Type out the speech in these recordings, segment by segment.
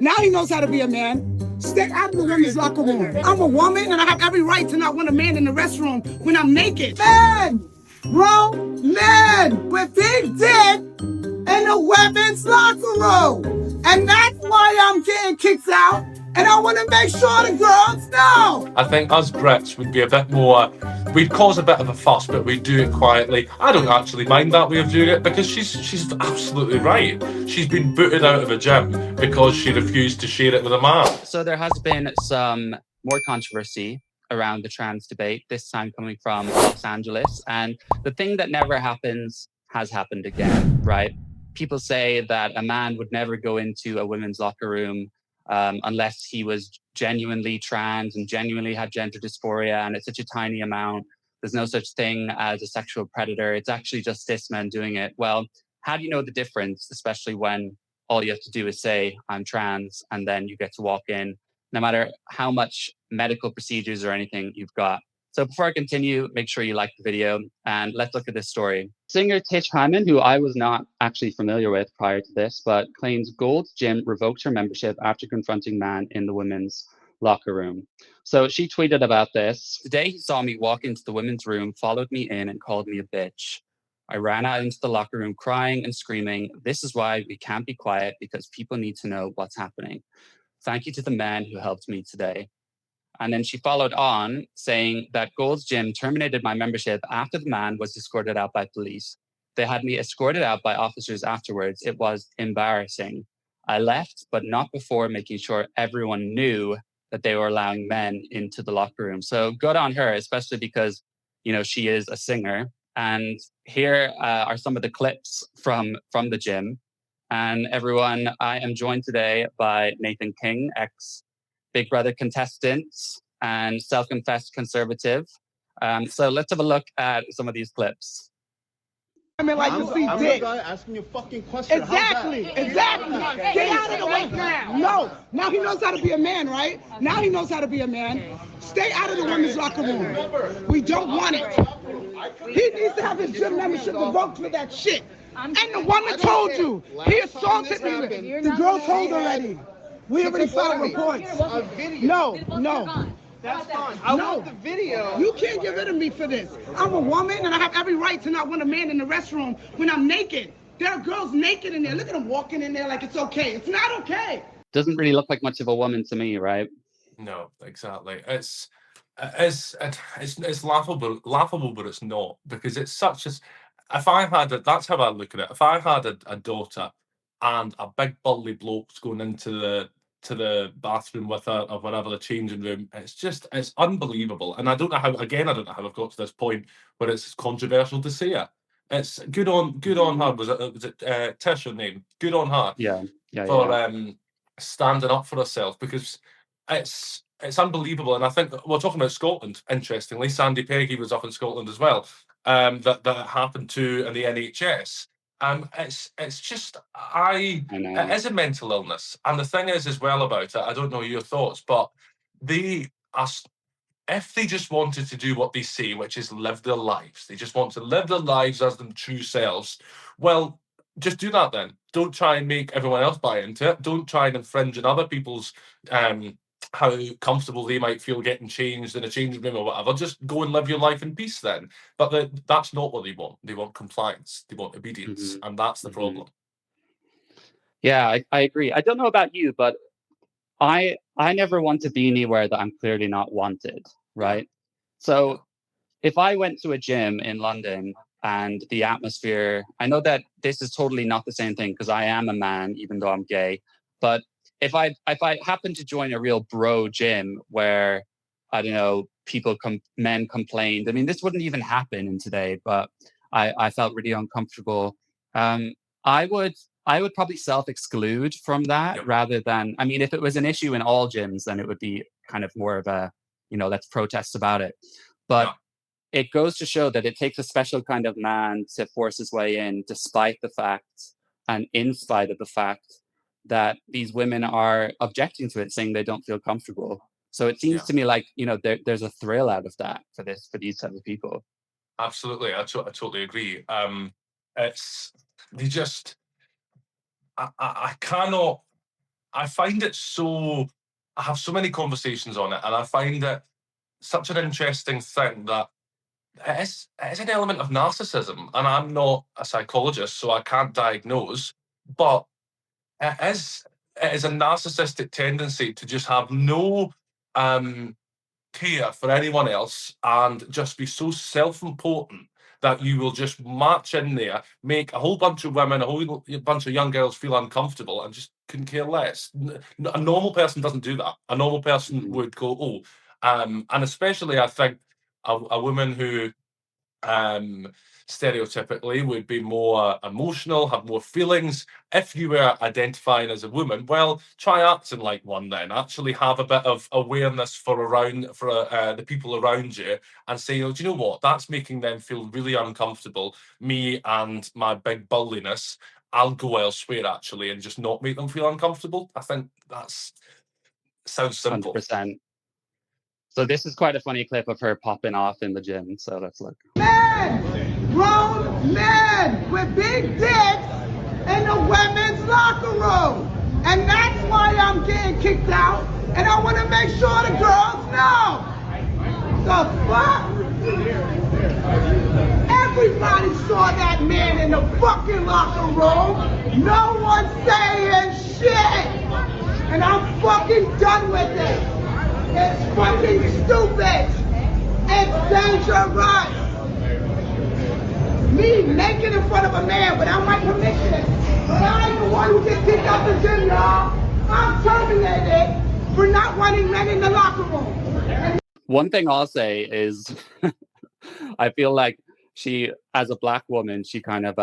Now he knows how to be a man. Stay out of the women's locker room. I'm a woman and I have every right to not want a man in the restroom when I'm naked. Men! Grown men! With big dick in the women's locker room. And that's why I'm getting kicked out. And I want to make sure the girls know. I think us Brits would be a bit more. We'd cause a bit of a fuss, but we'd do it quietly. I don't actually mind that way of doing it because she's absolutely right. She's been booted out of a gym because she refused to share it with a man. So there has been some more controversy around the trans debate, this time coming from Los Angeles. And the thing that never happens has happened again, right? People say that a man would never go into a women's locker room unless he was genuinely trans and genuinely had gender dysphoria, and it's such a tiny amount. There's no such thing as a sexual predator. It's actually just cis men doing it. Well, how do you know the difference, especially when all you have to do is say, I'm trans, and then you get to walk in, no matter how much medical procedures or anything you've got. So before I continue, make sure you like the video and let's look at this story. Singer Tish Kimman, who I was not actually familiar with prior to this, but claims Gold's Gym revoked her membership after confronting man in the women's locker room. So she tweeted about this. Today he saw me walk into the women's room, followed me in and called me a bitch. I ran out into the locker room crying and screaming, this is why we can't be quiet because people need to know what's happening. Thank you to the man who helped me today. And then she followed on saying that Gold's Gym terminated my membership after the man was escorted out by police. They had me escorted out by officers afterwards. It was embarrassing. I left, but not before making sure everyone knew that they were allowing men into the locker room. So good on her, especially because, you know, she is a singer. And here are some of the clips from the gym. And everyone, I am joined today by Nathan King, ex Big Brother contestant and self-confessed conservative. So let's have a look at some of these clips. I mean, like, you see I'm dick. the guy asking you a fucking question. Exactly. Get out of the way now. No. Now he knows how to be a man, right? Now he knows how to be a man. Stay out of the women's locker room. We don't want it. He needs to have his gym membership revoked for that shit. And the woman told you. He assaulted me. The girl told already. We already filed reports. No. That's fine. I want the video. You can't get rid of me for this. I'm a woman and I have every right to not want a man in the restroom when I'm naked. There are girls naked in there. Look at them walking in there like it's okay. It's not okay. Doesn't really look like much of a woman to me, right? No, exactly. It's laughable, but it's not because it's such as. If I had it, that's how I look at it. If I had a daughter and a big burly bloke's going into the bathroom with her or whatever, the changing room, it's unbelievable. And I don't know how I've got to this point where it's controversial to say it. It's good on her. Was it Tish, her name? Good on her. Yeah. For standing up for herself because it's unbelievable. And I think we're talking about Scotland. Interestingly, Sandy Peggy was up in Scotland as well. That happened to in the NHS. It's just it is a mental illness, and the thing is as well about it. I don't know your thoughts, but if they just wanted to do what they say, which is live their lives, they just want to live their lives as them true selves. Well, just do that then. Don't try and make everyone else buy into it. Don't try and infringe on other people's how comfortable they might feel getting changed in a changing room or whatever. Just go and live your life in peace then. But that's not what they want. They want compliance. They want obedience. And that's the problem. Yeah, I agree. I don't know about you, but I never want to be anywhere that I'm clearly not wanted, right? So if I went to a gym in London and the atmosphere, I know that this is totally not the same thing because I am a man, even though I'm gay. But if I happen to join a real bro gym where, I don't know, men complained, I mean, this wouldn't even happen in today, but I felt really uncomfortable. I would probably self-exclude from that rather than, I mean, if it was an issue in all gyms, then it would be kind of more of a, let's protest about it. But it goes to show that it takes a special kind of man to force his way in, despite the fact and in spite of the fact that these women are objecting to it, saying they don't feel comfortable. So it seems to me like, there's a thrill out of that for these type of people. Absolutely. I totally agree. It's, they just, I cannot I find it so. I have so many conversations on it, and I find it such an interesting thing that it is an element of narcissism. And I'm not a psychologist, so I can't diagnose, but it is it is a narcissistic tendency to just have no um care for anyone else and just be so self-important that you will just march in there, make a whole bunch of women, a whole bunch of young girls feel uncomfortable and just couldn't care less. A normal person doesn't do that. A normal person would go, oh, and especially I think a woman who um, stereotypically would be more emotional, have more feelings. If you were identifying as a woman, well, try acting like one then. Actually have a bit of awareness for the people around you and say, oh, do you know what? That's making them feel really uncomfortable. Me and my big bulliness, I'll go elsewhere actually and just not make them feel uncomfortable. I think that's sounds simple. 100%. So this is quite a funny clip of her popping off in the gym. So let's look. Men, grown men with big dicks in the women's locker room. And that's why I'm getting kicked out. And I want to make sure the girls know. The fuck? Everybody saw that man in the fucking locker room. No one's saying shit. And I'm fucking done with it. It's fucking stupid. It's dangerous. Me naked in front of a man without my permission. But I ain't the one who gets kicked out the gym, y'all. I'm terminated for not wanting men in the locker room. One thing I'll say is I feel like she, as a black woman, she kind of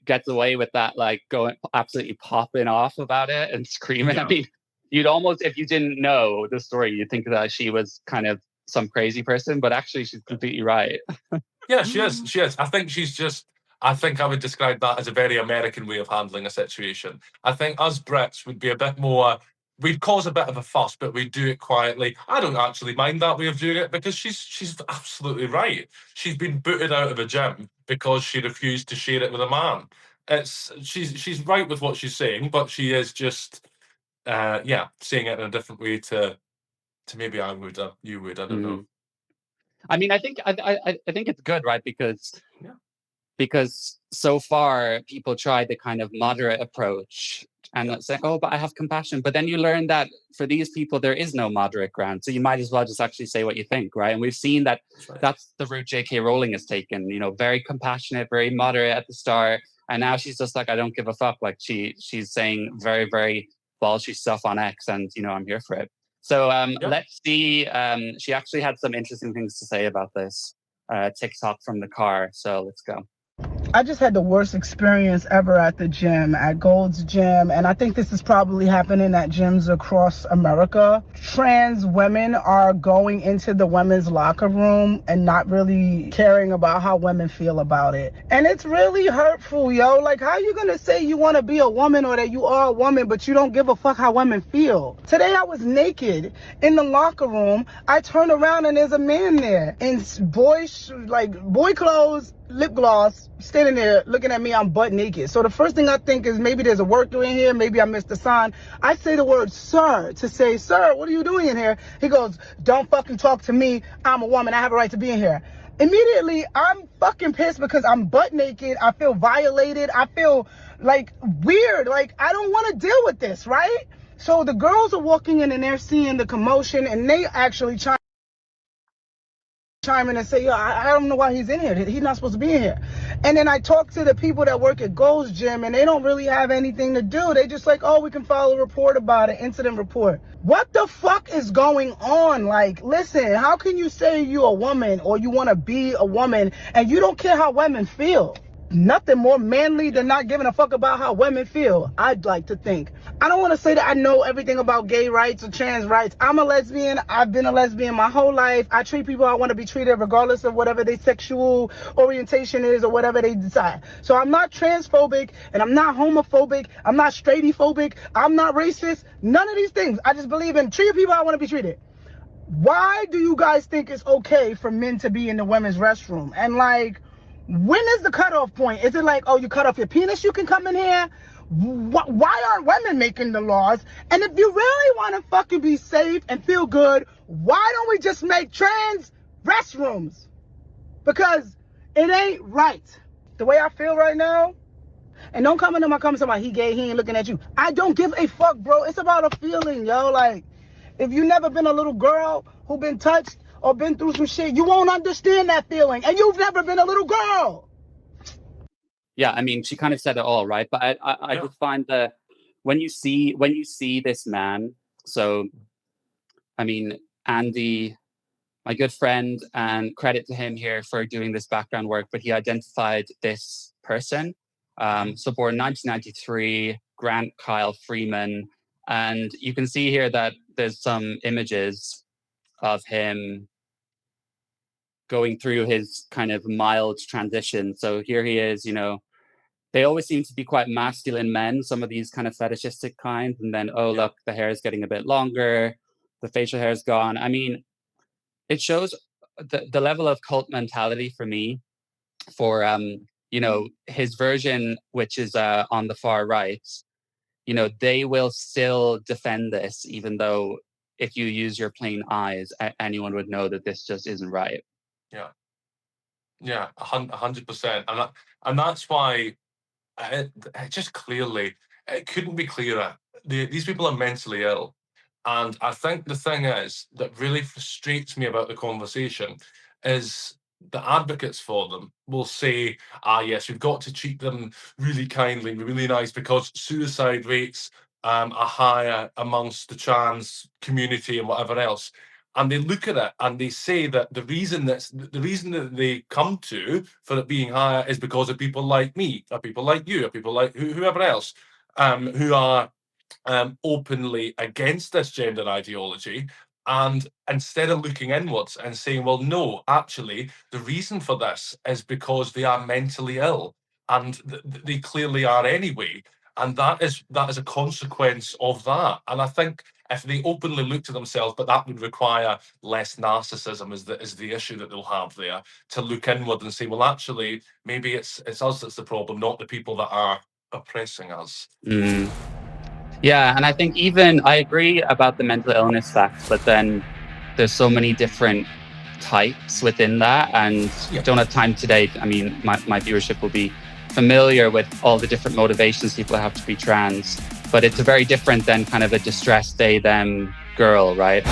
gets away with that, like going absolutely popping off about it and screaming. I mean, you'd almost, if you didn't know the story, you'd think that she was kind of some crazy person, but actually she's completely right. Yeah, she is. She is. I think I would describe that as a very American way of handling a situation. I think us Brits would be a bit more, we'd cause a bit of a fuss, but we'd do it quietly. I don't actually mind that way of doing it because she's absolutely right. She's been booted out of a gym because she refused to share it with a man. She's right with what she's saying, but she is just saying it in a different way to maybe I would, you would, I don't know. I mean, I think it's good, right? Because so far people tried the kind of moderate approach and say, oh, but I have compassion. But then you learn that for these people, there is no moderate ground. So you might as well just actually say what you think, right? And we've seen that that's the route J.K. Rowling has taken, very compassionate, very moderate at the start. And now she's just like, I don't give a fuck. Like she's saying very, very ballsy stuff on X and, I'm here for it. So let's see. She actually had some interesting things to say about this TikTok from the car. So let's go. I just had the worst experience ever at the gym, at Gold's Gym, and I think this is probably happening at gyms across America. Trans women are going into the women's locker room and not really caring about how women feel about it. And it's really hurtful, yo. Like, how you gonna say you wanna be a woman or that you are a woman, but you don't give a fuck how women feel? Today I was naked in the locker room. I turn around and there's a man there in boy clothes, lip gloss, standing there looking at me. I'm butt naked. So the first thing I think is maybe there's a worker in here. Maybe I missed a sign. I say the word sir to say, sir, what are you doing in here? He goes, don't fucking talk to me. I'm a woman. I have a right to be in here. Immediately, I'm fucking pissed because I'm butt naked. I feel violated. I feel like weird. Like, I don't want to deal with this, right? So the girls are walking in and they're seeing the commotion and they actually chime in and say, yo, I don't know why he's in here. He's not supposed to be in here. And then I talk to the people that work at Gold's Gym and they don't really have anything to do. They just like, oh, we can file a report about it, incident report. What the fuck is going on? Like, listen, how can you say you're a woman or you want to be a woman and you don't care how women feel? Nothing more manly than not giving a fuck about how women feel, I'd like to think. I don't want to say that I know everything about gay rights or trans rights. I'm a lesbian. I've been a lesbian my whole life. I treat people how I want to be treated regardless of whatever their sexual orientation is or whatever they decide. So I'm not transphobic and I'm not homophobic. I'm not straightphobic. I'm not racist. None of these things. I just believe in treating people how I want to be treated. Why do you guys think it's okay for men to be in the women's restroom? And like, when is the cutoff point? Is it like, oh, you cut off your penis, you can come in here? Why aren't women making the laws? And if you really want to fucking be safe and feel good, why don't we just make trans restrooms? Because it ain't right. The way I feel right now, and don't come into my comments about he gay, he ain't looking at you. I don't give a fuck, bro. It's about a feeling, yo. Like, if you never been a little girl who been touched or been through some shit, you won't understand that feeling. And you've never been a little girl. Yeah, I mean, she kind of said it all, right? But I just find that when you see this man, so I mean, Andy, my good friend, and credit to him here for doing this background work, but he identified this person. So born 1993, Grant Kyle Freeman, and you can see here that there's some images of him going through his kind of mild transition. So here he is, you know, they always seem to be quite masculine men, some of these kind of fetishistic kinds. And then, oh, look, the hair is getting a bit longer. The facial hair is gone. I mean, it shows the level of cult mentality for me for, you know, his version, which is on the far right. You know, they will still defend this, even though if you use your plain eyes, anyone would know that this just isn't right. Yeah. Yeah, 100%. And that's why it just clearly, it couldn't be clearer. These people are mentally ill. And I think the thing is that really frustrates me about the conversation is the advocates for them will say, yes, we've got to treat them really kindly and really nice because suicide rates are higher amongst the trans community and whatever else. And they look at it and they say that the reason that they come to for it being higher is because of people like me, or people like you, or people like whoever else, who are openly against this gender ideology. And instead of looking inwards and saying, well, no, actually, the reason for this is because they are mentally ill, and they clearly are anyway. And that is a consequence of that. And I think if they openly look to themselves, but that would require less narcissism is the issue that they'll have there, to look inward and say, well, actually, maybe it's us that's the problem, not the people that are oppressing us. Mm. Yeah, and I think even I agree about the mental illness facts, but then there's so many different types within that, and I don't have time today. I mean, my viewership will be familiar with all the different motivations people have to be trans, but it's very different than kind of a distressed they them girl, right?